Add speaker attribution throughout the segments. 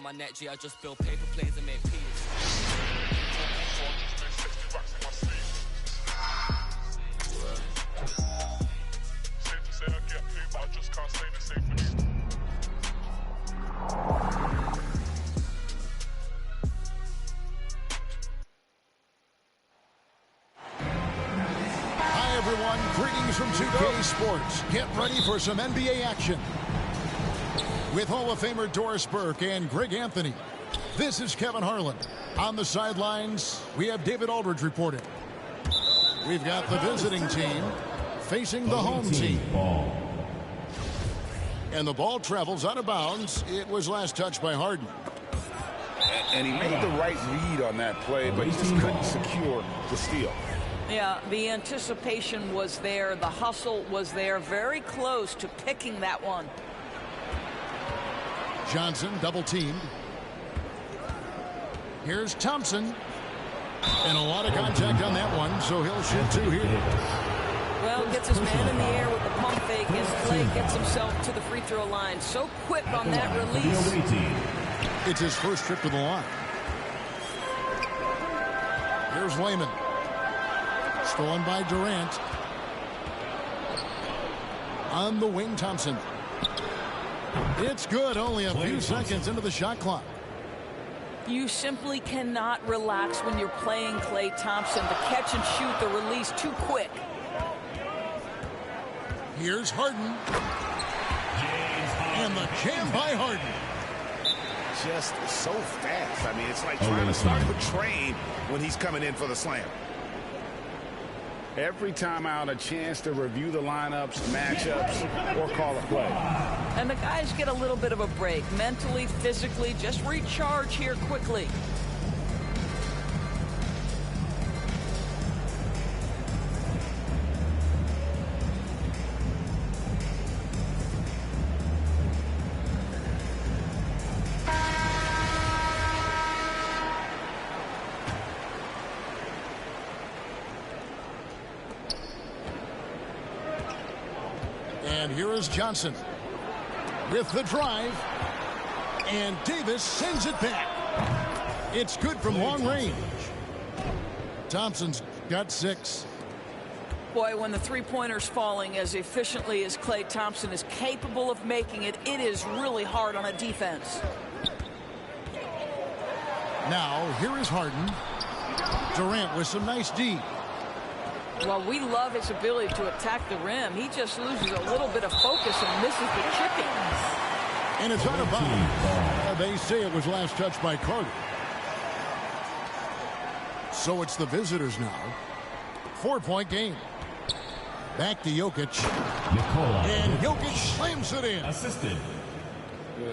Speaker 1: my net, G. I just build paper planes and make peas.
Speaker 2: Hi, everyone. Greetings from 2K Sports. Get ready for some NBA action. With Hall of Famer Doris Burke and Greg Anthony, this is Kevin Harlan. On the sidelines, we have David Aldridge reporting. We've got the visiting team facing the home team. And the ball travels out of bounds. It was last touched by Harden.
Speaker 3: And he made the right read on that play, but he just couldn't secure the steal.
Speaker 4: Yeah, the anticipation was there. The hustle was there. Very close to picking that one.
Speaker 2: Johnson double teamed. Here's Thompson. And a lot of contact on that one, so he'll shoot two here.
Speaker 4: Well, gets his man in the air with the pump fake as Clay gets himself to the free throw line. So quick on that release.
Speaker 2: It's his first trip to the line. Here's Layman. Stolen by Durant. On the wing, Thompson. It's good, only a few seconds into the shot clock.
Speaker 4: You simply cannot relax when you're playing Klay Thompson. The catch and shoot, the release too quick.
Speaker 2: Here's Harden. And the jam by Harden.
Speaker 3: Just so fast. I mean, it's like trying to start the train when he's coming in for the slam. Every time out, a chance to review the lineups, matchups, or call a play.
Speaker 4: And the guys get a little bit of a break. Mentally, physically, just recharge here quickly.
Speaker 2: And here is Johnson with the drive. And Davis sends it back. It's good from long range. Thompson's got 6.
Speaker 4: Boy, when the three-pointer's falling as efficiently as Klay Thompson is capable of making it, it is really hard on a defense.
Speaker 2: Now, here is Harden. Durant with some nice D.
Speaker 4: Well, we love his ability to attack the rim. He just loses a little bit of focus and misses the chipping.
Speaker 2: And it's out of bounds. They say it was last touched by Carter. So it's the visitors now. 4-point game. Back to Jokic. And Jokic slams it in.
Speaker 5: Assisted.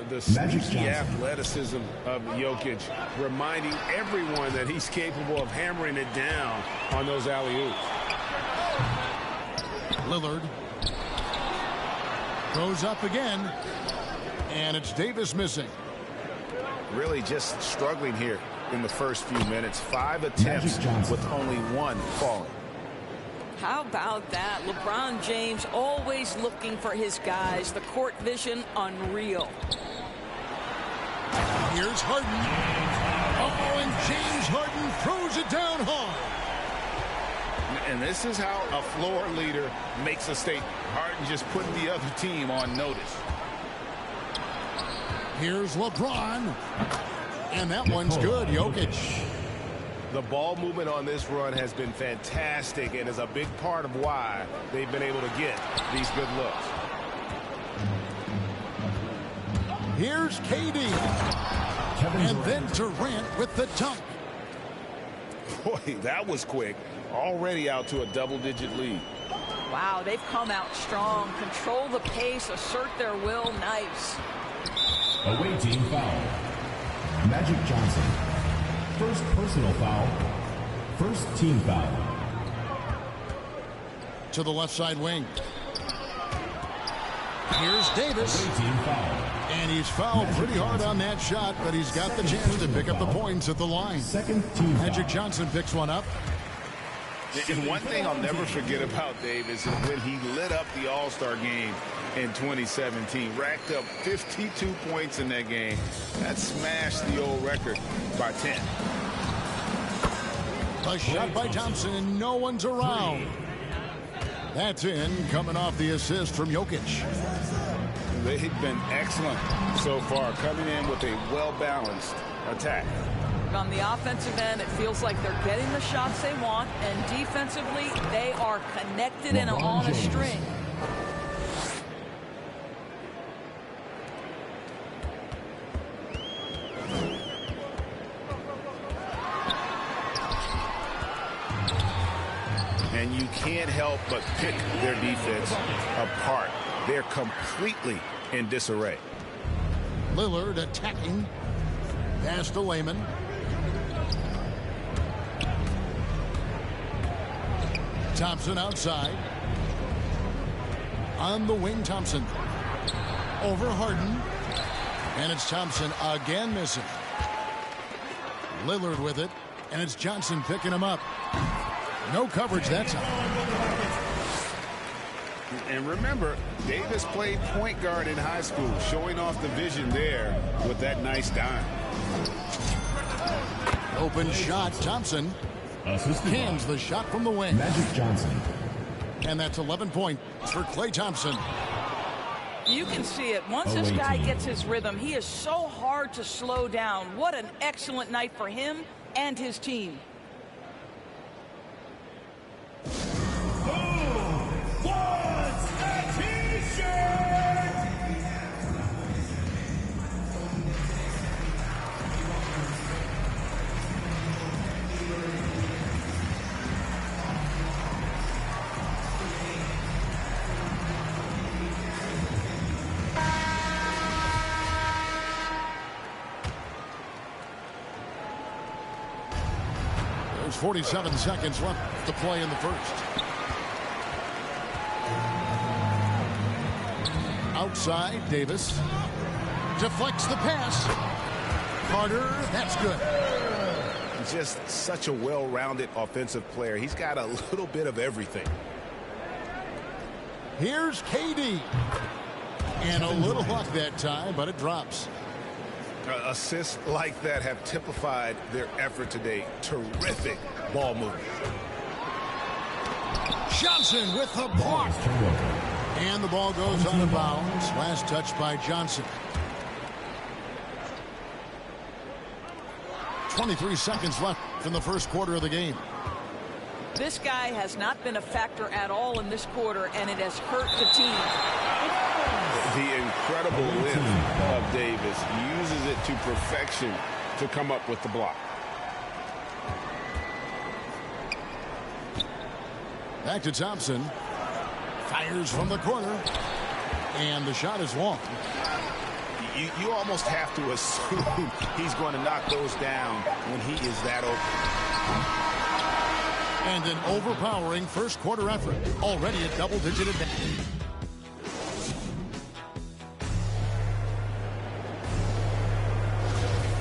Speaker 3: The sneaky athleticism of Jokic, reminding everyone that he's capable of hammering it down on those alley-oops.
Speaker 2: Lillard goes up again, and it's Davis missing.
Speaker 3: Really just struggling here in the first few minutes. 5 attempts with only 1 falling.
Speaker 4: How about that? LeBron James always looking for his guys. The court vision, unreal.
Speaker 2: Here's Harden. Oh, and James Harden throws it down hard.
Speaker 3: And this is how a floor leader makes a statement. Harden just putting the other team on notice.
Speaker 2: Here's LeBron. And that one's good, Jokic.
Speaker 3: The ball movement on this run has been fantastic and is a big part of why they've been able to get these good looks.
Speaker 2: Here's KD. And then Durant with the dunk.
Speaker 3: Boy, that was quick. Already out to a double-digit lead.
Speaker 4: Wow, they've come out strong. Control the pace, assert their will. Nice.
Speaker 5: Away team foul. Magic Johnson. First personal foul. First team foul.
Speaker 2: To the left side wing. Here's Davis.
Speaker 5: Away team foul.
Speaker 2: And he's fouled pretty hard on that shot, but he's got the chance to pick up the points at the line.
Speaker 5: Second team foul.
Speaker 2: Magic Johnson picks one up.
Speaker 3: And one thing I'll never forget about Davis is when he lit up the All-Star game in 2017. Racked up 52 points in that game. That smashed the old record by 10.
Speaker 2: A shot by Thompson, and no one's around. That's in, coming off the assist from Jokic.
Speaker 3: They've been excellent so far, coming in with a well-balanced attack.
Speaker 4: On the offensive end, it feels like they're getting the shots they want, and defensively, they are connected and on a string.
Speaker 3: And you can't help but pick their defense apart. They're completely in disarray.
Speaker 2: Lillard attacking. Pass to Layman. Thompson outside. On the wing, Thompson. Over Harden. And it's Thompson again missing. Lillard with it. And it's Johnson picking him up. No coverage that time.
Speaker 3: And remember, Davis played point guard in high school, showing off the vision there with that nice dime.
Speaker 2: Open shot, Thompson. Cans the shot from the wing.
Speaker 5: Magic Johnson.
Speaker 2: And that's 11 points for Klay Thompson.
Speaker 4: You can see it. Once this guy gets his rhythm, he is so hard to slow down. What an excellent night for him and his team.
Speaker 2: There's 47 seconds left to play in the first. Outside, Davis deflects the pass. Carter, that's good.
Speaker 3: Just such a well-rounded offensive player. He's got a little bit of everything.
Speaker 2: Here's KD. And a little luck that time, but it drops.
Speaker 3: Assists like that have typified their effort today. Terrific ball movement.
Speaker 2: Johnson with the block. And the ball goes out of bounds. Last touch by Johnson. 23 seconds left in the first quarter of the game.
Speaker 4: This guy has not been a factor at all in this quarter, and it has hurt the team.
Speaker 3: The incredible length of Davis uses it to perfection to come up with the block.
Speaker 2: Back to Thompson. Fires from the corner. And the shot is long.
Speaker 3: You almost have to assume he's going to knock those down when he is that open.
Speaker 2: And an overpowering first quarter effort. Already a double-digit advantage.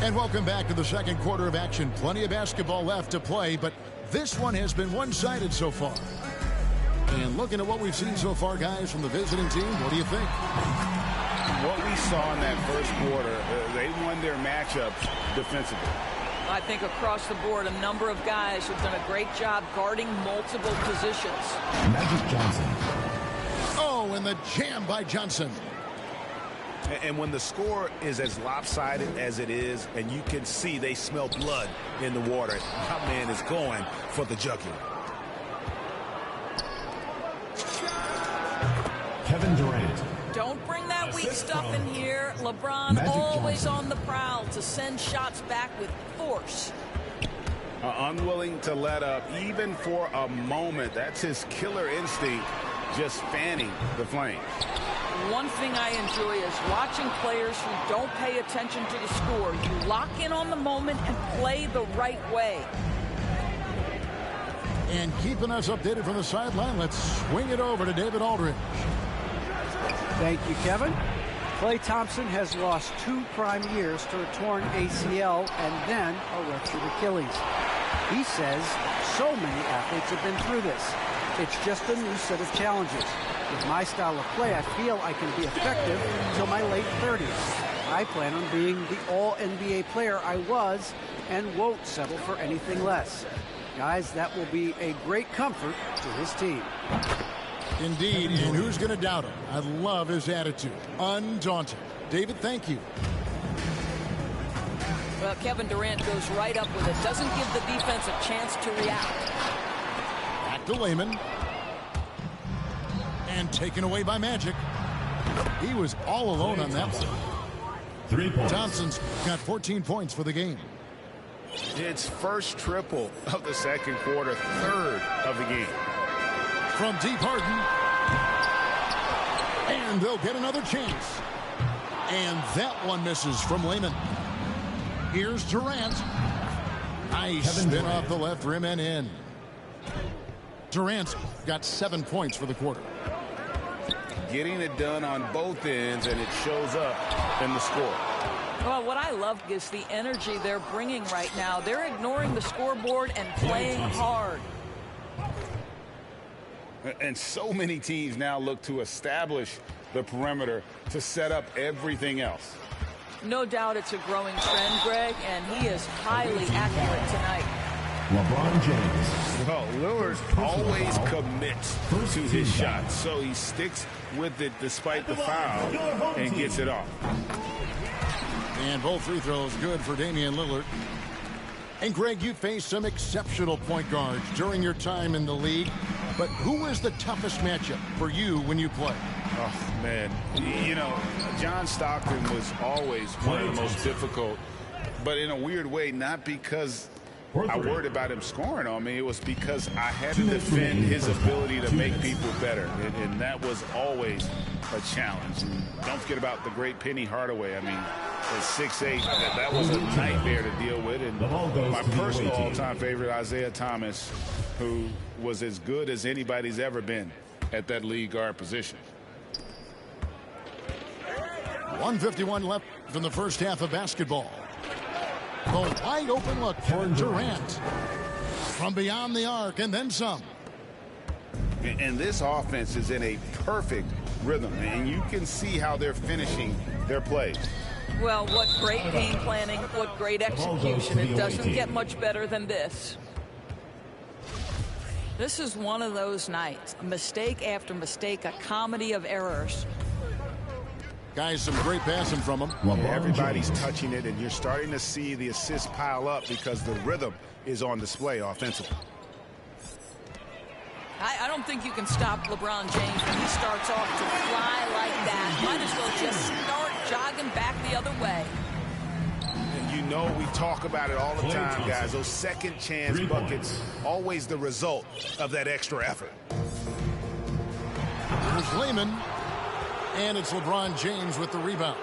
Speaker 2: And welcome back to the second quarter of action. Plenty of basketball left to play, but this one has been one-sided so far. And looking at what we've seen so far, guys, from the visiting team, what do you think?
Speaker 3: What we saw in that first quarter, they won their matchups defensively.
Speaker 4: I think across the board, a number of guys have done a great job guarding multiple positions.
Speaker 5: Magic Johnson.
Speaker 2: Oh, and the jam by Johnson.
Speaker 3: And when the score is as lopsided as it is, and you can see they smell blood in the water, my man is going for the jugular.
Speaker 5: Kevin Durant.
Speaker 4: Don't bring that weak stuff in here. LeBron
Speaker 5: Magic
Speaker 4: always
Speaker 5: Johnson.
Speaker 4: on the prowl to send shots back with force.
Speaker 3: Unwilling to let up even for a moment. That's his killer instinct, just fanning the flames.
Speaker 4: One thing I enjoy is watching players who don't pay attention to the score. You lock in on the moment and play the right way.
Speaker 2: And keeping us updated from the sideline, let's swing it over to David Aldridge.
Speaker 6: Thank you, Kevin. Klay Thompson has lost 2 prime years to a torn ACL and then a ruptured Achilles. He says so many athletes have been through this. It's just a new set of challenges. With my style of play, I feel I can be effective until my late 30s. I plan on being the all-NBA player I was and won't settle for anything less. Guys, that will be a great comfort to his team.
Speaker 2: Indeed, and who's going to doubt him? I love his attitude. Undaunted. David, thank you.
Speaker 4: Well, Kevin Durant goes right up with it. Doesn't give the defense a chance to react.
Speaker 2: Back to Layman. And taken away by Magic. He was all alone on that one.
Speaker 5: 3 points.
Speaker 2: Johnson's got 14 points for the game.
Speaker 3: It's first triple of the second quarter, third of the game.
Speaker 2: From deep Harden. And they'll get another chance. And that one misses from Layman. Here's Durant. Nice spin off the left rim and in. Durant's got 7 points for the quarter.
Speaker 3: Getting it done on both ends, and it shows up in the score.
Speaker 4: Well, what I love is the energy they're bringing right now. They're ignoring the scoreboard and playing hard.
Speaker 3: And so many teams now look to establish the perimeter to set up everything else.
Speaker 4: No doubt it's a growing trend, Greg, and he is highly accurate tonight.
Speaker 5: LeBron James.
Speaker 3: Well, Lillard always commits to his shot, so he sticks with it despite the foul and gets it off.
Speaker 2: And both free throws good for Damian Lillard. And Greg, you faced some exceptional point guards during your time in the league, but who was the toughest matchup for you when you played?
Speaker 3: Oh, man. You know, John Stockton was always one of the most difficult, but in a weird way, not because I worried about him scoring on me. It was because I had to defend his ability to make people better, and that was always a challenge. And don't forget about the great Penny Hardaway. I mean, at 6'8", that was a nightmare to deal with. And my personal all-time favorite, Isaiah Thomas, who was as good as anybody's ever been at that lead guard position.
Speaker 2: 1:51 left in the first half of basketball. The wide open look for Durant. From beyond the arc and then some.
Speaker 3: And this offense is in a perfect rhythm, and you can see how they're finishing their plays.
Speaker 4: Well, what great game planning, what great execution. It doesn't get much better than this. This is one of those nights. Mistake after mistake, a comedy of errors.
Speaker 2: Guys, some great passing from him.
Speaker 3: Everybody's touching it, and you're starting to see the assists pile up because the rhythm is on display offensively.
Speaker 4: I don't think you can stop LeBron James when he starts off to fly like that. Might as well just start jogging back the other way.
Speaker 3: And you know we talk about it all the time, guys. Those second chance buckets, always the result of that extra effort.
Speaker 2: Here's Layman. And it's LeBron James with the rebound.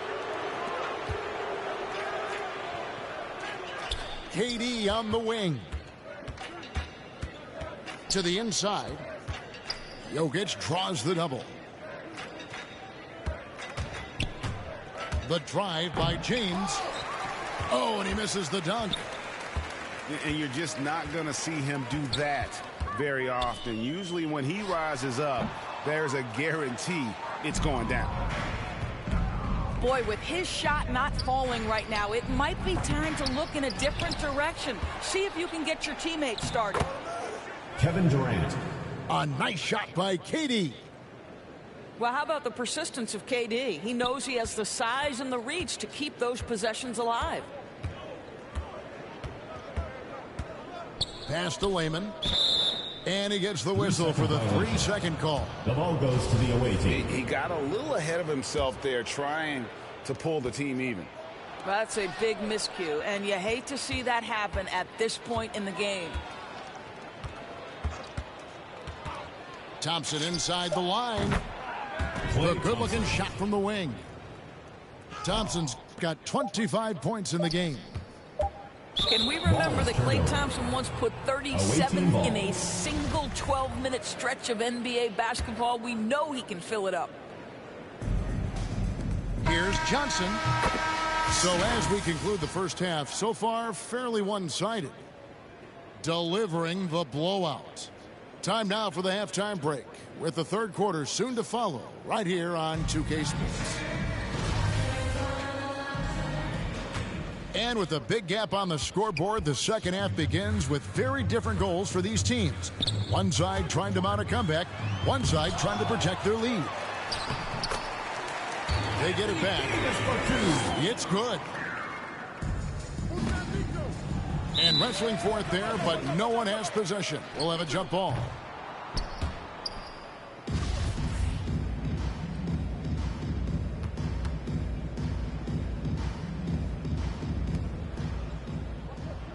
Speaker 2: KD on the wing. To the inside. Jokic draws the double. The drive by James. Oh, and he misses the dunk.
Speaker 3: And you're just not going to see him do that very often. Usually when he rises up, there's a guarantee it's going down.
Speaker 4: Boy, with his shot not falling right now, it might be time to look in a different direction. See if you can get your teammates started.
Speaker 5: Kevin Durant.
Speaker 2: A nice shot by KD.
Speaker 4: Well, how about the persistence of KD? He knows he has the size and the reach to keep those possessions alive.
Speaker 2: Pass to Layman. And he gets the whistle for the 3-second call.
Speaker 5: The ball goes to the away team.
Speaker 3: He got a little ahead of himself there trying to pull the team even.
Speaker 4: That's a big miscue, and you hate to see that happen at this point in the game.
Speaker 2: Thompson inside the line. A good-looking shot from the wing. Thompson's got 25 points in the game.
Speaker 4: Can we remember that Klay Thompson once put 37 in a single 12-minute stretch of NBA basketball? We know he can fill it up.
Speaker 2: Here's Johnson. So as we conclude the first half, so far fairly one-sided. Delivering the blowout. Time now for the halftime break, with the third quarter soon to follow, right here on 2K Sports. And with a big gap on the scoreboard, the second half begins with very different goals for these teams. One side trying to mount a comeback, one side trying to protect their lead. They get it back. It's good. And wrestling for it there, but no one has possession. We'll have a jump ball.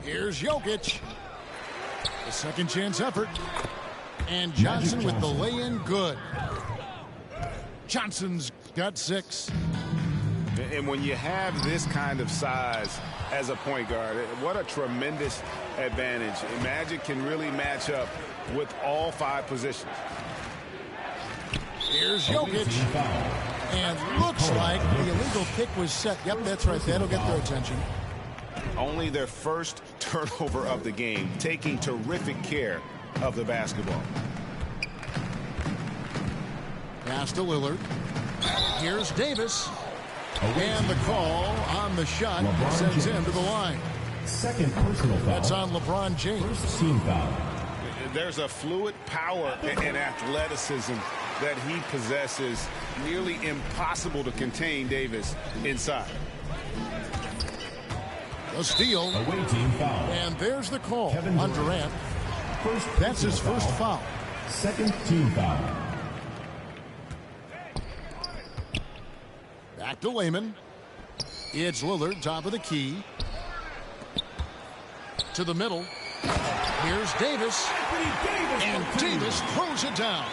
Speaker 2: Here's Jokic. The second chance effort. And Johnson with the lay-in good. Johnson's got 6.
Speaker 3: And when you have this kind of size as a point guard, what a tremendous advantage. Magic can really match up with all 5 positions.
Speaker 2: Here's Jokic. And looks like the illegal kick was set. Yep, that's right. That'll get their attention.
Speaker 3: Only their first turnover of the game, taking terrific care of the basketball.
Speaker 2: Pass to Lillard. Here's Davis. And the call on the shot sends him to the line.
Speaker 5: Second personal foul.
Speaker 2: That's on LeBron James.
Speaker 5: First team foul.
Speaker 3: There's a fluid power and athleticism that he possesses. Nearly impossible to contain Davis inside.
Speaker 2: A steal.
Speaker 5: Away team foul.
Speaker 2: And there's the call
Speaker 5: Kevin
Speaker 2: on Durant. That's his first foul.
Speaker 5: Second team foul.
Speaker 2: Back to Layman. It's Lillard, top of the key. To the middle. Here's Davis. And Davis throws it down.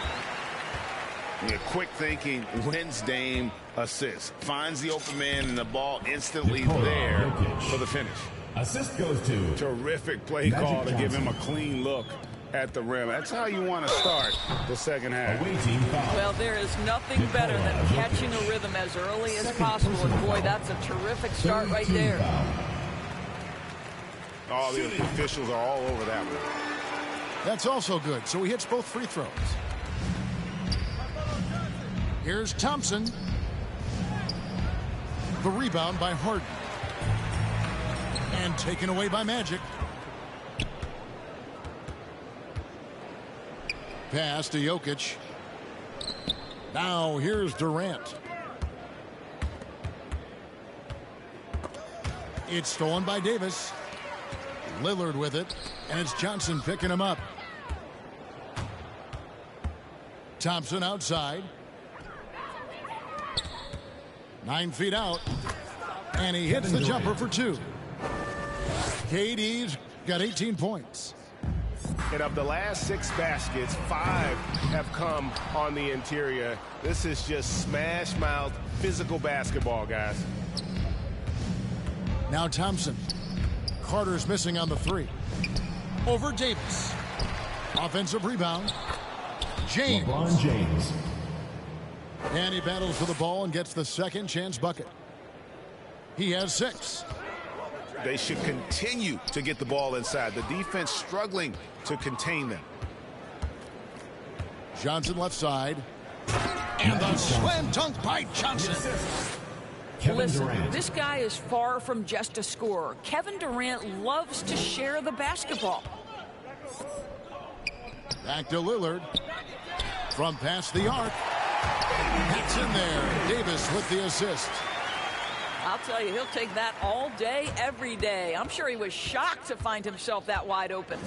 Speaker 3: Yeah, quick thinking, wins Dame assist. Finds the open man and the ball instantly there for the finish.
Speaker 5: Assist goes to
Speaker 3: terrific play call to give him a clean look at the rim. That's how you want to start the second half.
Speaker 5: Away team foul.
Speaker 4: Well, there is nothing better than catching a rhythm as early as possible. And boy, that's a terrific start right there.
Speaker 3: All the officials are all over that one.
Speaker 2: That's also good. So he hits both free throws. Here's Thompson. The rebound by Harden. And taken away by Magic. Pass to Jokic. Now here's Durant. It's stolen by Davis. Lillard with it. And it's Johnson picking him up. Thompson outside. 9 feet out. And he hits the jumper for 2. KD's got 18 points.
Speaker 7: And of the last 6 baskets, 5 have come on the interior. This is just smash mouth physical basketball, guys.
Speaker 2: Now Thompson. Carter's missing on the 3. Over Davis. Offensive rebound. James.
Speaker 5: LeBron James.
Speaker 2: And he battles for the ball and gets the second chance bucket. He has 6.
Speaker 3: They should continue to get the ball inside. The defense struggling to contain them.
Speaker 2: Johnson left side. And the slam dunk by Johnson.
Speaker 4: Listen, this guy is far from just a scorer. Kevin Durant loves to share the basketball.
Speaker 2: Back to Lillard. From past the arc. That's in there. Davis with the assist.
Speaker 4: I'll tell you, he'll take that all day, every day. I'm sure he was shocked to find himself that wide open.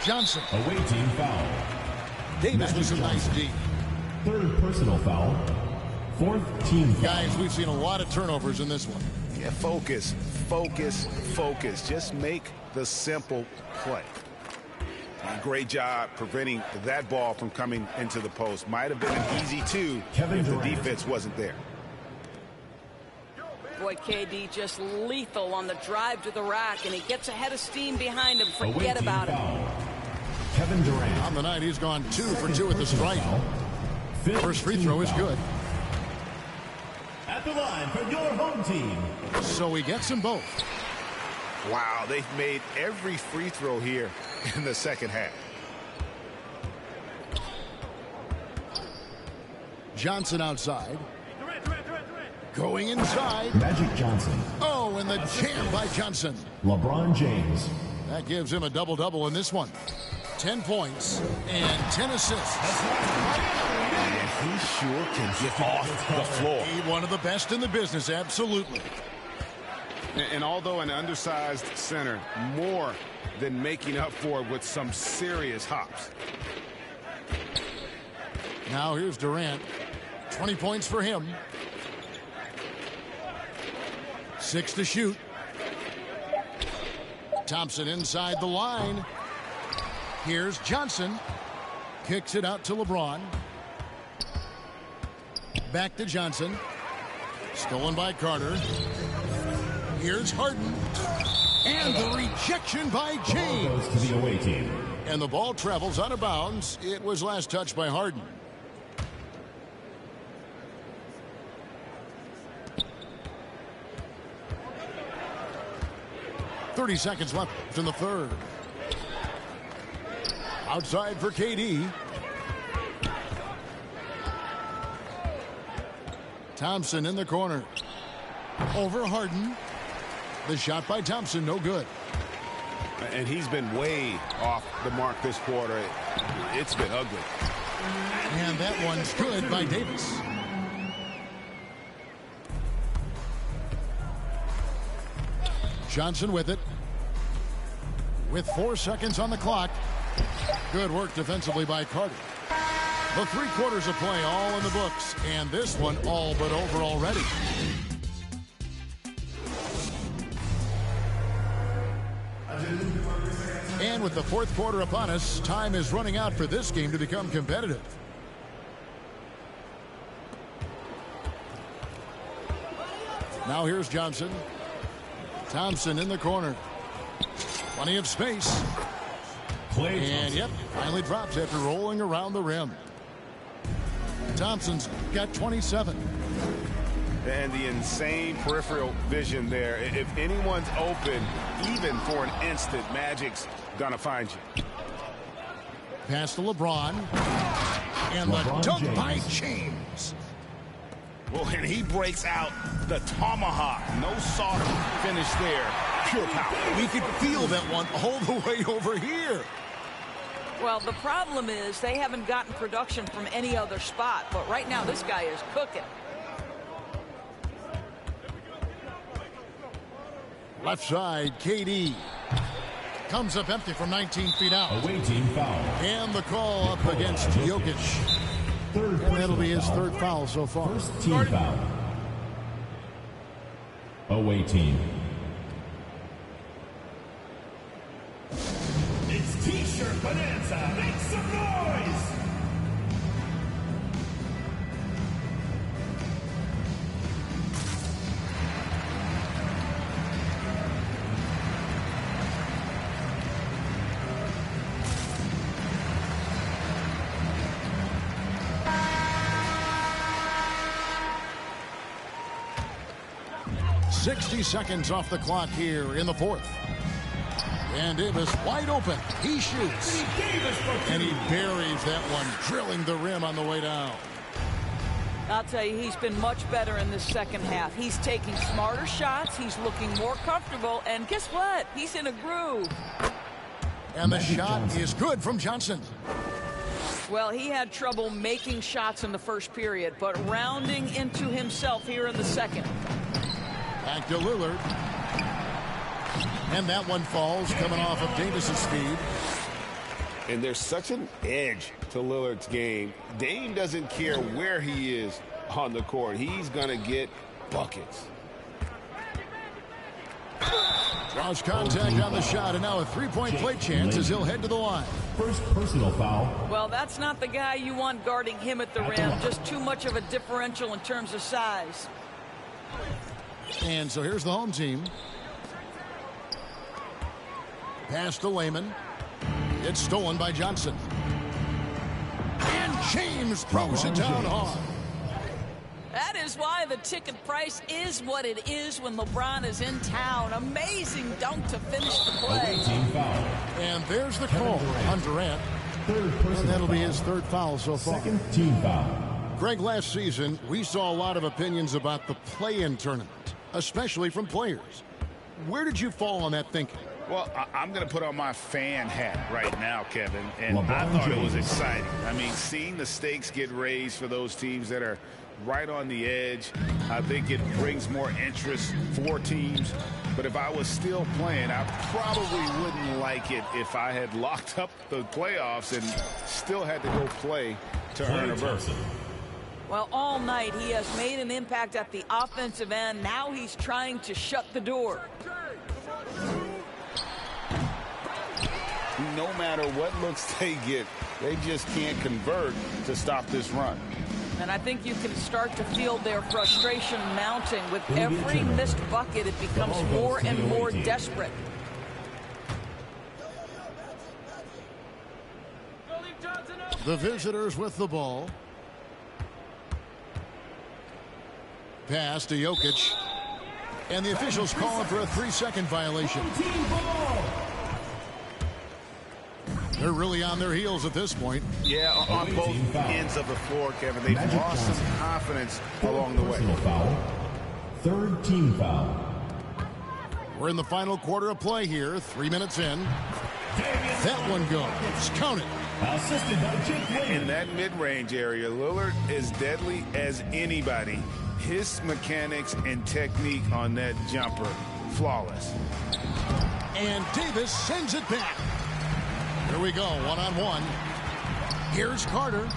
Speaker 2: Johnson.
Speaker 5: Away team foul.
Speaker 2: Davis was a nice D.
Speaker 5: Third personal foul. Fourth team foul.
Speaker 2: Guys, we've seen a lot of turnovers in this one.
Speaker 3: Yeah, focus, focus, focus. Just make the simple play. Great job preventing that ball from coming into the post. Might have been an easy 2 if the defense wasn't there.
Speaker 4: Boy, KD just lethal on the drive to the rack, and he gets ahead of steam behind him. Forget about him.
Speaker 5: Kevin Durant.
Speaker 2: On the night, he's gone 2 for 2 at the strike. First free throw is good.
Speaker 5: At the line for your home team.
Speaker 2: So he gets them both.
Speaker 3: Wow, they've made every free throw here in the second half.
Speaker 2: Johnson outside. Going inside.
Speaker 5: Magic Johnson.
Speaker 2: Oh, and the jam by Johnson.
Speaker 5: LeBron James.
Speaker 2: That gives him a double-double in this one. 10 points and 10 assists.
Speaker 3: He sure can get off the floor.
Speaker 2: He's one of the best in the business, absolutely.
Speaker 7: And although an undersized center, more than making up for it with some serious hops.
Speaker 2: Now here's Durant. 20 points for him. 6 to shoot. Thompson inside the line. Here's Johnson. Kicks it out to LeBron. Back to Johnson. Stolen by Carter. Here's Harden. And the rejection by James.
Speaker 5: Goes to the away team.
Speaker 2: And the ball travels out of bounds. It was last touched by Harden. .30 seconds left in the third. Outside for KD. Thompson in the corner. Over Harden. The shot by Thompson, no good.
Speaker 7: And he's been way off the mark this quarter. It's been ugly.
Speaker 2: And that one's good by Davis. Johnson with it. With 4 seconds on the clock. Good work defensively by Carter. The 3 quarters of play all in the books. And this one all but over already. And with the 4th quarter upon us, time is running out for this game to become competitive. Now here's Johnson. Thompson in the corner. Plenty of space. And yep, finally drops after rolling around the rim. Thompson's got 27.
Speaker 7: And the insane peripheral vision there. If anyone's open, even for an instant, Magic's gonna find you.
Speaker 2: Pass to LeBron. And the dunk by James.
Speaker 3: Well, and he breaks out the tomahawk. No soft finish there. Pure power.
Speaker 2: We could feel that one all the way over here.
Speaker 4: Well, the problem is they haven't gotten production from any other spot. But right now, this guy is cooking.
Speaker 2: Left side, KD. Comes up empty from 19 feet out.
Speaker 5: Away team foul.
Speaker 2: And the call up against Jokic. And that'll be his 3rd foul so far.
Speaker 5: First team foul. Away team.
Speaker 8: It's T-shirt bonanza. Make some noise.
Speaker 2: .60 seconds off the clock here in the 4th. And Davis wide open. He shoots. And he buries that one, drilling the rim on the way down.
Speaker 4: I'll tell you, he's been much better in this second half. He's taking smarter shots. He's looking more comfortable. And guess what? He's in a groove.
Speaker 2: And the shot is good from Johnson.
Speaker 4: Well, he had trouble making shots in the first period, but rounding into himself here in the second.
Speaker 2: Back to Lillard. And that one falls, coming off of Davis's speed.
Speaker 7: And there's such an edge to Lillard's game. Dame doesn't care where he is on the court. He's going to get buckets.
Speaker 2: Draws contact on the shot, and now a 3-point play chance as he'll head to the line.
Speaker 5: First personal foul.
Speaker 4: Well, that's not the guy you want guarding him at the rim. Just too much of a differential in terms of size.
Speaker 2: And so here's the home team. Pass to Layman. It's stolen by Johnson. And James throws it down hard.
Speaker 4: That is why the ticket price is what it is when LeBron is in town. Amazing dunk to finish the play.
Speaker 5: Team foul.
Speaker 2: And there's the call on Durant.
Speaker 5: Third personal
Speaker 2: And that'll be
Speaker 5: foul.
Speaker 2: his 3rd foul so far.
Speaker 5: Second team foul.
Speaker 2: Greg, last season, we saw a lot of opinions about the play-in tournament, especially from players. Where did you fall on that thinking?
Speaker 3: Well, I'm going to put on my fan hat right now, Kevin, and I thought it was exciting. I mean, seeing the stakes get raised for those teams that are right on the edge, I think it brings more interest for teams. But if I was still playing, I probably wouldn't like it if I had locked up the playoffs and still had to go play to earn a berth.
Speaker 4: Well, all night he has made an impact at the offensive end. Now he's trying to shut the door.
Speaker 3: No matter what looks they get, they just can't convert to stop this run.
Speaker 4: And I think you can start to feel their frustration mounting. With every missed bucket, it becomes more and more desperate.
Speaker 2: The visitors with the ball. Pass to Jokic. And the officials calling for a 3-second violation. They're really on their heels at this point.
Speaker 3: Yeah, on both ends of the floor, Kevin. They've lost some confidence along the way.
Speaker 5: Third team foul.
Speaker 2: We're in the final quarter of play here. 3 minutes in. That one goes. Count it.
Speaker 5: Assisted by Jake.
Speaker 3: In that mid-range area, Lillard is deadly as anybody. His mechanics and technique on that jumper, flawless.
Speaker 2: And Davis sends it back. Here we go, one-on-one. Here's Carter.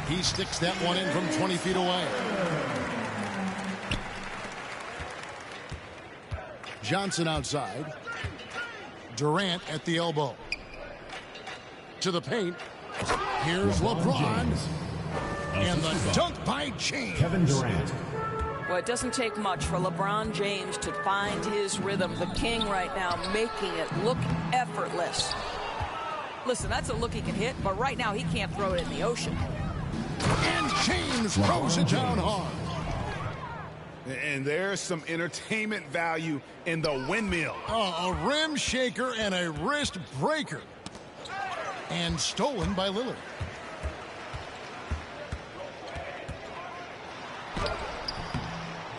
Speaker 2: He sticks that one in from 20 feet away. Johnson outside. Durant at the elbow. To the paint. Here's LeBron. And the dunk by James.
Speaker 5: Kevin Durant.
Speaker 4: Well, it doesn't take much for LeBron James to find his rhythm. The king right now making it look effortless. Listen, that's a look he can hit, but right now he can't throw it in the ocean.
Speaker 2: And James throws it down hard.
Speaker 3: And there's some entertainment value in the windmill.
Speaker 2: Oh, a rim shaker and a wrist breaker. And stolen by Lillard.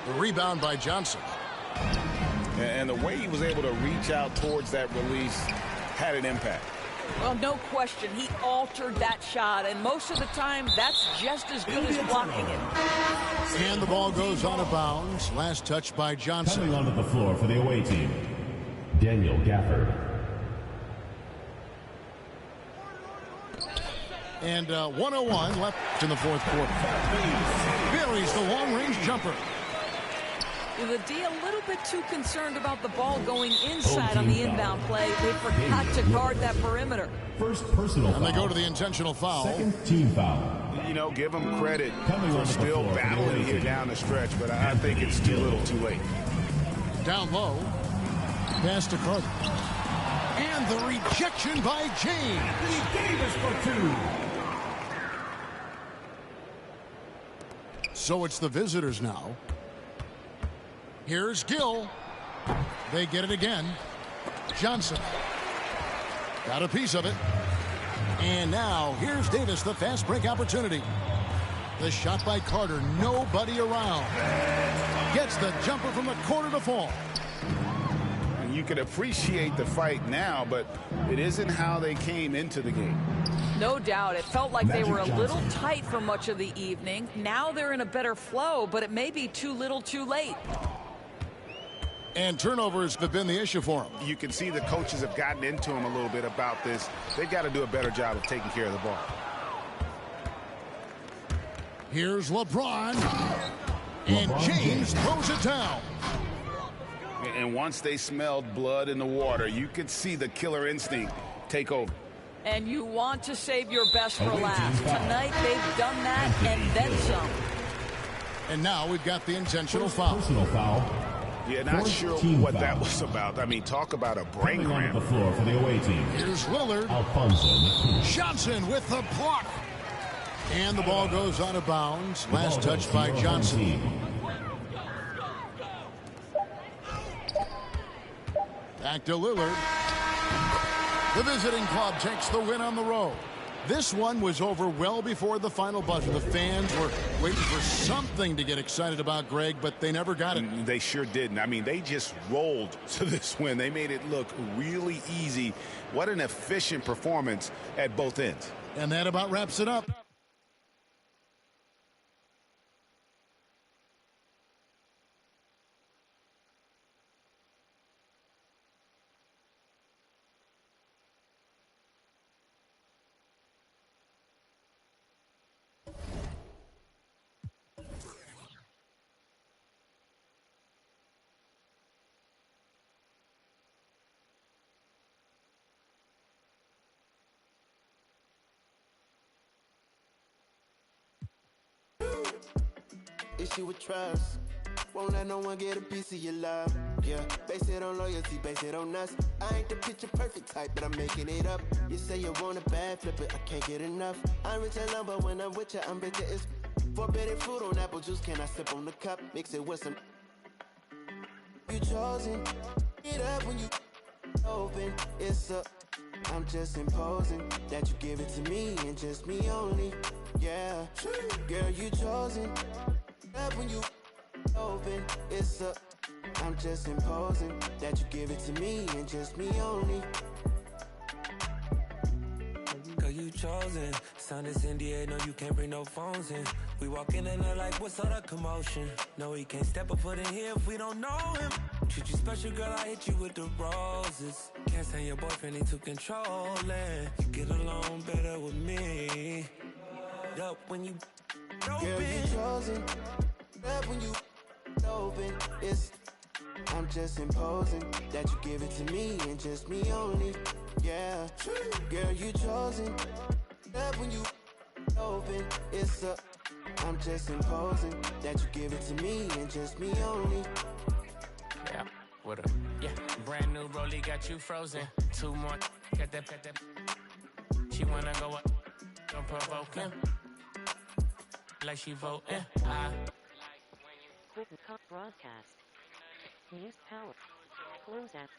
Speaker 2: The rebound by Johnson.
Speaker 3: And the way he was able to reach out towards that release had an impact.
Speaker 4: Well, no question. He altered that shot, and most of the time, that's just as good as blocking it.
Speaker 2: And the ball goes out of bounds. Last touch by Johnson.
Speaker 5: Coming onto the floor for the away team, Daniel Gafford.
Speaker 2: And 1:01 left in the fourth quarter. Buries the long-range jumper.
Speaker 4: The D a little bit too concerned about the ball going inside on the inbound play. They forgot to guard that perimeter.
Speaker 5: First personal foul.
Speaker 2: And they go to the intentional foul.
Speaker 5: Second team foul.
Speaker 3: You know, give them credit for still battling here down the stretch, but I think it's too little too late.
Speaker 2: Down low. Pass to Carter. And the rejection by James.
Speaker 8: Davis for two.
Speaker 2: So it's the visitors now. Here's Gill. They get it again. Johnson. Got a piece of it. And now here's Davis, the fast break opportunity. The shot by Carter. Nobody around. Gets the jumper from the corner to fall.
Speaker 3: And you can appreciate the fight now, but it isn't how they came into the game.
Speaker 4: No doubt. It felt like they were a little tight for much of the evening. Now they're in a better flow, but it may be too little too late.
Speaker 2: And turnovers have been the issue for him.
Speaker 3: You can see the coaches have gotten into him a little bit about this. They've got to do a better job of taking care of the ball.
Speaker 2: Here's LeBron. And James throws it down.
Speaker 3: And once they smelled blood in the water, you could see the killer instinct take over.
Speaker 4: And you want to save your best for last. Tonight they've done that and then some.
Speaker 2: And now we've got the intentional foul.
Speaker 5: Personal foul.
Speaker 3: Yeah, not sure what that was about. I mean, talk about a brain cramp.
Speaker 5: The floor for the away team.
Speaker 2: Here's Lillard.
Speaker 5: Alfonso.
Speaker 2: Johnson with the block. And the ball goes out of bounds. Last touch by Johnson. Back to Lillard. The visiting club takes the win on the road. This one was over well before the final buzzer. The fans were waiting for something to get excited about, Greg, but they never got it.
Speaker 3: They sure didn't. I mean, they just rolled to this win. They made it look really easy. What an efficient performance at both ends.
Speaker 2: And that about wraps it up.
Speaker 9: Issue with trust. Won't let no one get a piece of your love. Yeah, base it on loyalty, base it on us. I ain't the picture perfect type, but I'm making it up. You say you want a bad, flip it, I can't get enough. I'm rich alone, but when I'm with you, I'm bitter. It's forbidden fruit on apple juice. Can I sip on the cup? Mix it with some. You chosen. It up when you open. It's up. I'm just imposing that you give it to me and just me only. Yeah, girl, you chosen. Up when you open, it's up. I'm just imposing that you give it to me and just me only.
Speaker 10: Girl, you chosen. Sign this NDA, no, you can't bring no phones in. We walk in and they're like, what's all the commotion? No, he can't step a foot in here if we don't know him. Treat you special, girl, I hit you with the roses. Can't stand your boyfriend, he too controlling. You get along better with me. Up when you open.
Speaker 9: Girl, you chosen. Up when you open. It's I'm just imposing that you give it to me and just me only. Yeah, girl, you chosen. Up when you open. It's up. I'm just imposing that you give it to me and just me only.
Speaker 11: Yeah, what up? Yeah, brand new rollie got you frozen. Two more, got that. She wanna go up, don't provoke him. Like she voting.
Speaker 12: Quit and cut broadcast. Use power. Close app.